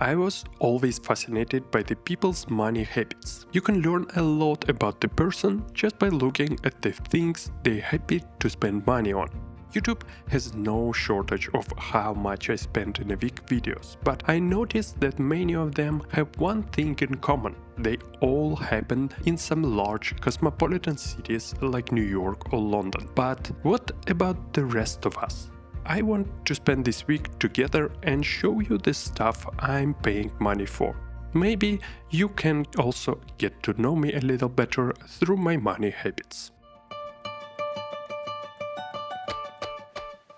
I was always fascinated by the people's money habits. You can learn a lot about the person just by looking at the things they're happy to spend money on. YouTube has no shortage of how much I spend in a week videos, but I noticed that many of them have one thing in common. They all happen in some large cosmopolitan cities like New York or London. But what about the rest of us? I want to spend this week together and show you the stuff I'm paying money for. Maybe you can also get to know me a little better through my money habits.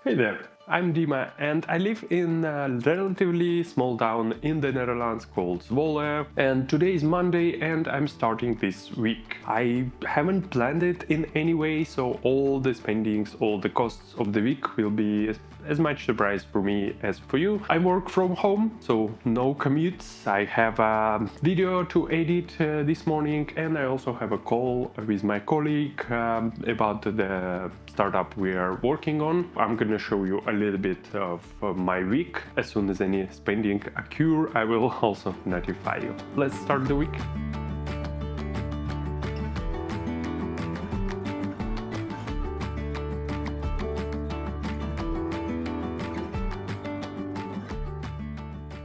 Hey there, I'm Dima and I live in a relatively small town in the Netherlands called Zwolle, and today is Monday and I'm starting this week. I haven't planned it in any way, so all the spendings, all the costs of the week will be as much surprise for me as for you. I work from home, so no commutes. I have a video to edit this morning, and I also have a call with my colleague about the startup we are working on. I'm gonna show you a little bit of my week. As soon as any spending occur, I will also notify you. Let's start the week.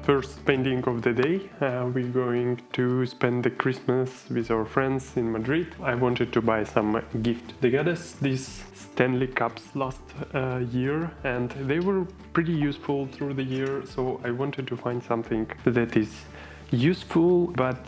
First spending of the day, we're going to spend the Christmas with our friends in Madrid. I wanted to buy some gift. They got us these Stanley Cups last year and they were pretty useful through the year, so I wanted to find something that is useful but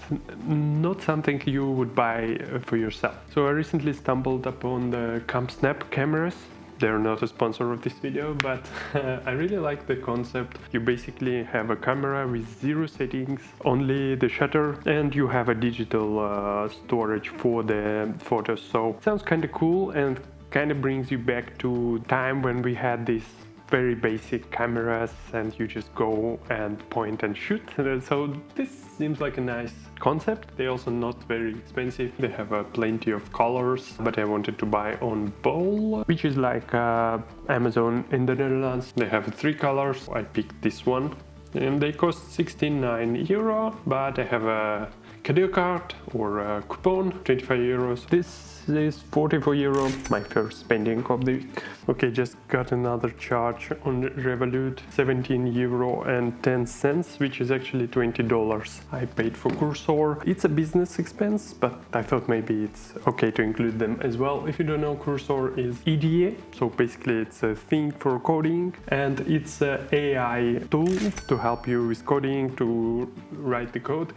not something you would buy for yourself. So I recently stumbled upon the Snap cameras. They're not a sponsor of this video, but I really like the concept. You basically have a camera with 0 settings, only the shutter, and you have a digital storage for the photos. So sounds kind of cool and kind of brings you back to time when we had these very basic cameras and you just go and point and shoot. So this seems like a nice concept. They're also not very expensive. They have plenty of colors, but I wanted to buy on Bol, which is like Amazon in the Netherlands. They have 3 colors. I picked this one and they cost 69 euro, but I have a cadeau card or a coupon, 25 euros. This is 44 euro, my first spending of the week. Okay, just got another charge on Revolut, 17 euro and 10 cents, which is actually $20 I paid for Cursor. It's a business expense, but I thought maybe it's okay to include them as well. If you don't know, Cursor is EDA, so basically it's a thing for coding, and it's an AI tool to help you with coding, to write the code.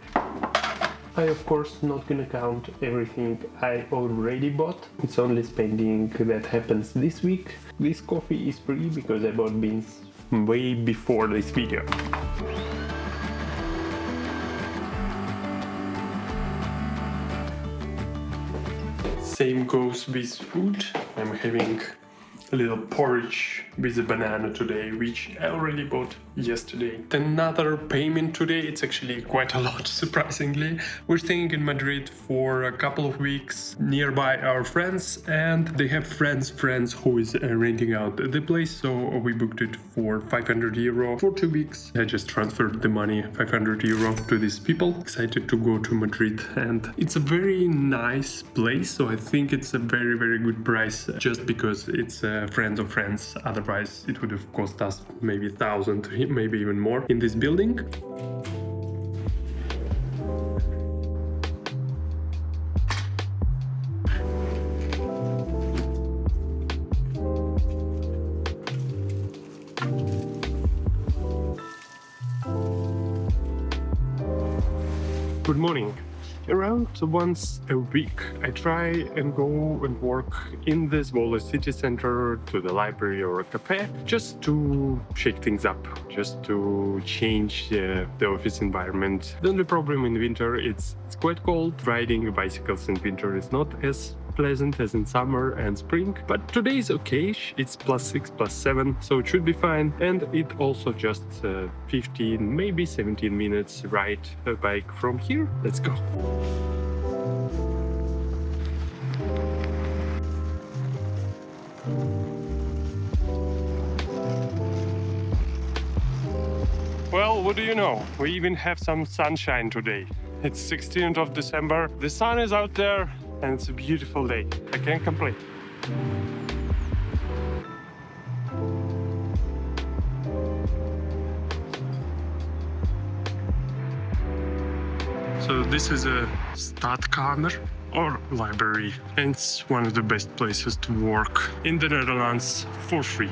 I of course not gonna count everything I already bought. It's only spending that happens this week. This coffee is free because I bought beans way before this video. Same goes with food. I'm having a little porridge with a banana today, which I already bought yesterday. Another payment today, it's actually quite a lot, surprisingly. We're staying in Madrid for a couple of weeks nearby our friends, and they have friends who is renting out the place, so we booked it for 500 euro for 2 weeks. I just transferred the money, 500 euro, to these people. Excited to go to Madrid, and it's a very nice place, so I think it's a very, very good price just because it's friends of friends. Otherwise it would have cost us maybe 1,000, maybe even more in this building. Good morning. Around once a week I try and go and work in the Zwolle city center, to the library or a cafe, just to shake things up, just to change the office environment. The only problem in winter, it's quite cold. Riding bicycles in winter is not as pleasant as in summer and spring, but today is okay. It's +6, +7, so it should be fine. And it also just 15, maybe 17 minutes ride a bike from here. Let's go. Well, what do you know? We even have some sunshine today. It's 16th of December. The sun is out there and it's a beautiful day. I can't complain. So this is a Stadkamer or library, and it's one of the best places to work in the Netherlands for free.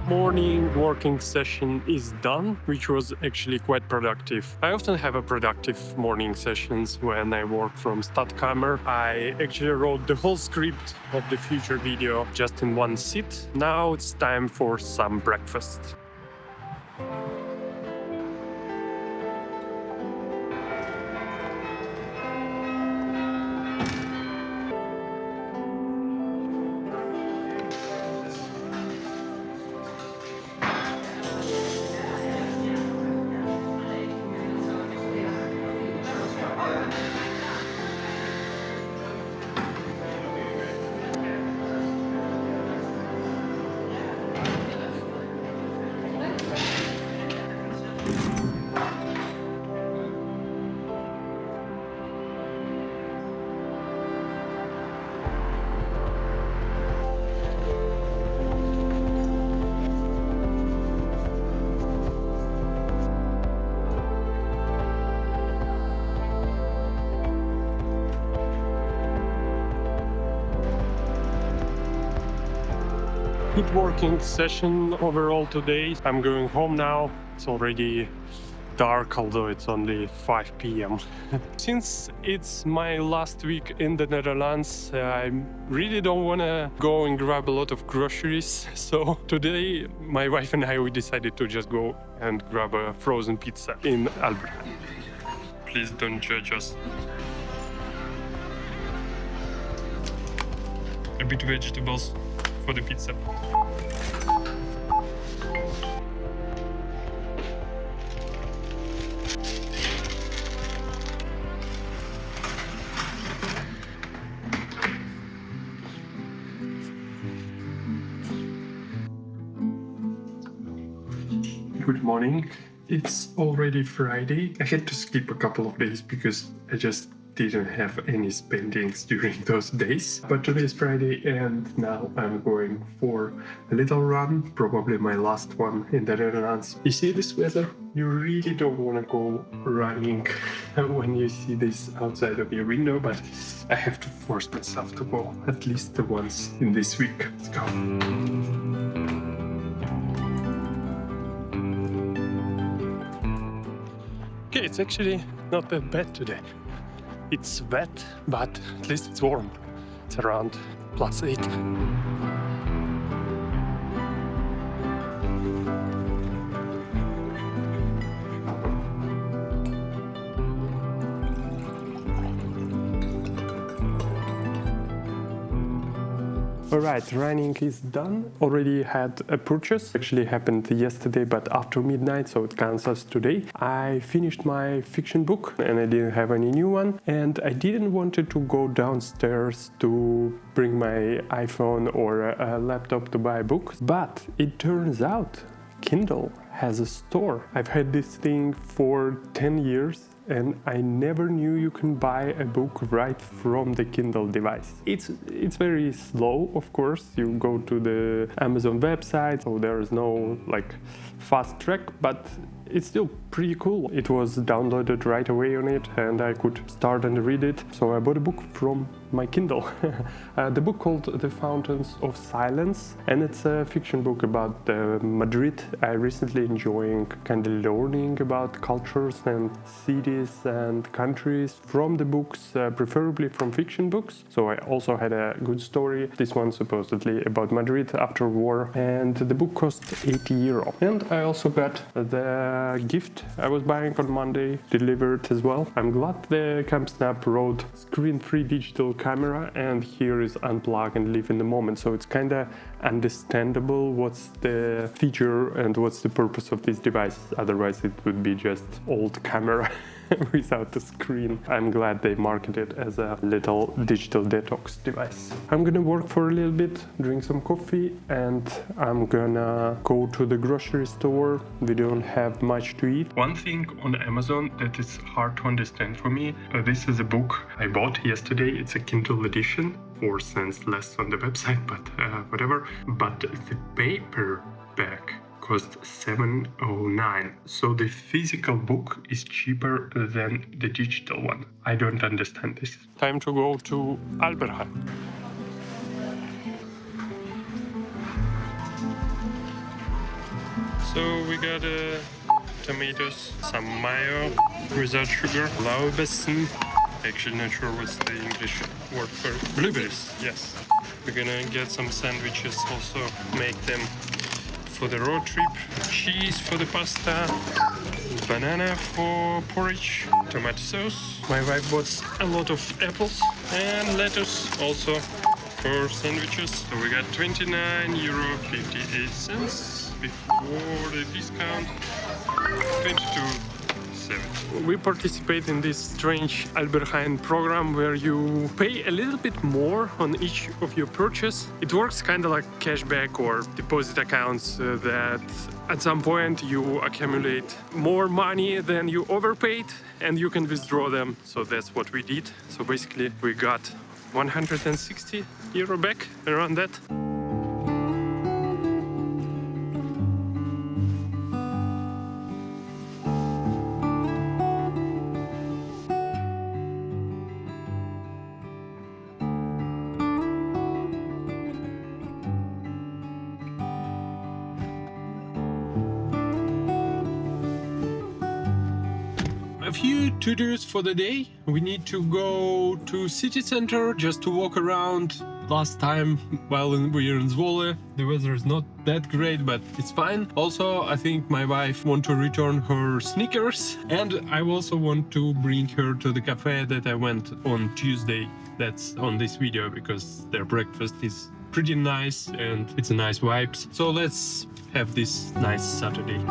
Morning working session is done, which was actually quite productive. I often have a productive morning sessions when I work from Stadkamer. I actually wrote the whole script of the future video just in one sit. Now it's time for some breakfast. Good working session overall today. I'm going home now. It's already dark, although it's only 5 p.m. Since it's my last week in the Netherlands, I really don't want to go and grab a lot of groceries. So today, my wife and I, we decided to just go and grab a frozen pizza in Albert. Please don't judge us. A bit vegetables for the pizza. Good morning. It's already Friday. I had to skip a couple of days because I just didn't have any spendings during those days. But today is Friday and now I'm going for a little run, probably my last one in the Netherlands. You see this weather? You really don't want to go running when you see this outside of your window, but I have to force myself to go at least once in this week. Let's go. Okay, it's actually not that bad today. It's wet, but at least it's warm. It's around +8. Alright, running is done. Already had a purchase. Actually happened yesterday, but after midnight, so it counts as today. I finished my fiction book and I didn't have any new one. And I didn't want to go downstairs to bring my iPhone or a laptop to buy books. But it turns out Kindle has a store. I've had this thing for 10 years. And I never knew you can buy a book right from the Kindle device. It's very slow, of course. You go to the Amazon website, so there is no like fast track, but it's still pretty cool. It was downloaded right away on it and I could start and read it. So I bought a book from my Kindle. The book called The Fountains of Silence, and it's a fiction book about Madrid. I recently enjoying kind of learning about cultures and cities and countries from the books, preferably from fiction books. So I also had a good story. This one supposedly about Madrid after war, and the book cost €80. And I also got the gift I was buying on Monday delivered as well. I'm glad the Camp Snap wrote screen-free digital camera, and here is unplug and live in the moment. So it's kind of understandable what's the feature and what's the purpose of this device. Otherwise it would be just old camera without the screen. I'm glad they market it as a little digital detox device. I'm gonna work for a little bit, drink some coffee, and I'm gonna go to the grocery store. We don't have much to eat. One thing on Amazon that is hard to understand for me, this is a book I bought yesterday. It's a Kindle edition, 4 cents less on the website, but whatever. But the paperback cost $7.09. So the physical book is cheaper than the digital one. I don't understand this. Time to go to Albertheim. So we got tomatoes, some mayo without sugar, laubessen. Actually not sure what's the English word for it. Blueberries, yes. We're gonna get some sandwiches, also make them for the road trip, cheese for the pasta, banana for porridge, tomato sauce. My wife bought a lot of apples and lettuce also for sandwiches. So we got €29.58 before the discount, 22.7. We participate in this strange Albertheim program where you pay a little bit more on each of your purchase. It works kind of like cashback or deposit accounts that at some point you accumulate more money than you overpaid and you can withdraw them. So that's what we did. So basically we got €160 back, around that. A few to-dos for the day. We need to go to city center just to walk around. Last time while we were in Zwolle, the weather is not that great, but it's fine. Also, I think my wife wants to return her sneakers, and I also want to bring her to the cafe that I went on Tuesday. That's on this video because their breakfast is pretty nice and it's a nice vibes. So let's have this nice Saturday.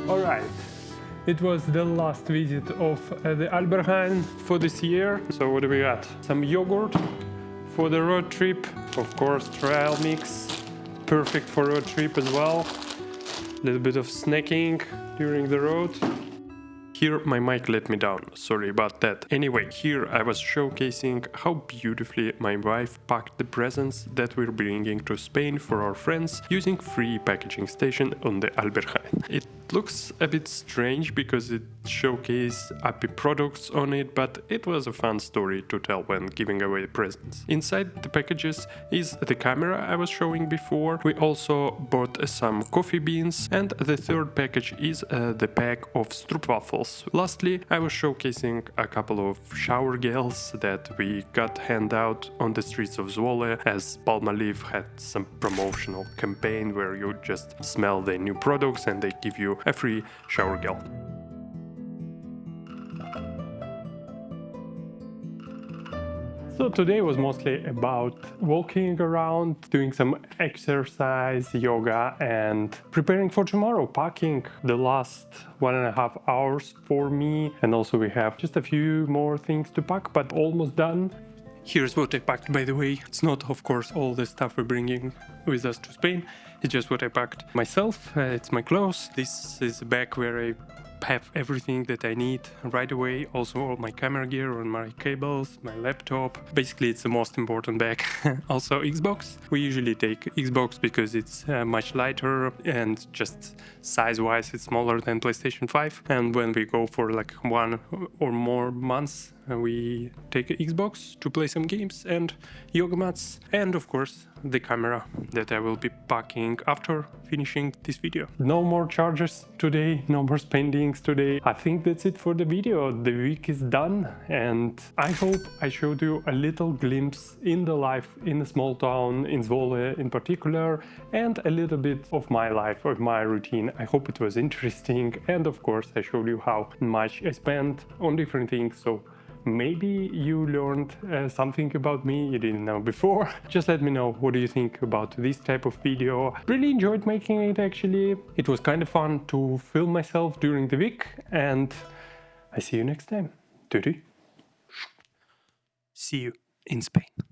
Alright, it was the last visit of the Albertheim for this year. So what do we got? Some yogurt for the road trip, of course trail mix, perfect for road trip as well. A little bit of snacking during the road. Here my mic let me down, sorry about that. Anyway, here I was showcasing how beautifully my wife packed the presents that we're bringing to Spain for our friends using free packaging station on the Albertheim. It looks a bit strange because it showcased Appy products on it, but it was a fun story to tell when giving away presents. Inside the packages is the camera I was showing before. We also bought some coffee beans, and the third package is the pack of stroopwafels. Lastly, I was showcasing a couple of shower gels that we got hand out on the streets of Zwolle, as Palmolive had some promotional campaign where you just smell the new products and they give you a free shower gel. So today was mostly about walking around, doing some exercise, yoga, and preparing for tomorrow, packing the last 1.5 hours for me. And also we have just a few more things to pack, but almost done. Here's what I packed, by the way. It's not, of course, all the stuff we're bringing with us to Spain. It's just what I packed myself. It's my clothes. This is a bag where I have everything that I need right away. Also all my camera gear and my cables, my laptop. Basically, it's the most important bag. Also Xbox. We usually take Xbox because it's much lighter and just size-wise it's smaller than PlayStation 5. And when we go for like 1 or more months, we take an Xbox to play some games and yoga mats, and of course the camera that I will be packing after finishing this video. No more chargers today, no more spendings today. I think that's it for the video. The week is done, and I hope I showed you a little glimpse in the life in a small town, in Zwolle in particular, and a little bit of my life, of my routine. I hope it was interesting, and of course I showed you how much I spent on different things, so maybe you learned something about me you didn't know before. Just let me know, what do you think about this type of video? Really enjoyed making it actually. It was kind of fun to film myself during the week, and I see you next time. See you in Spain.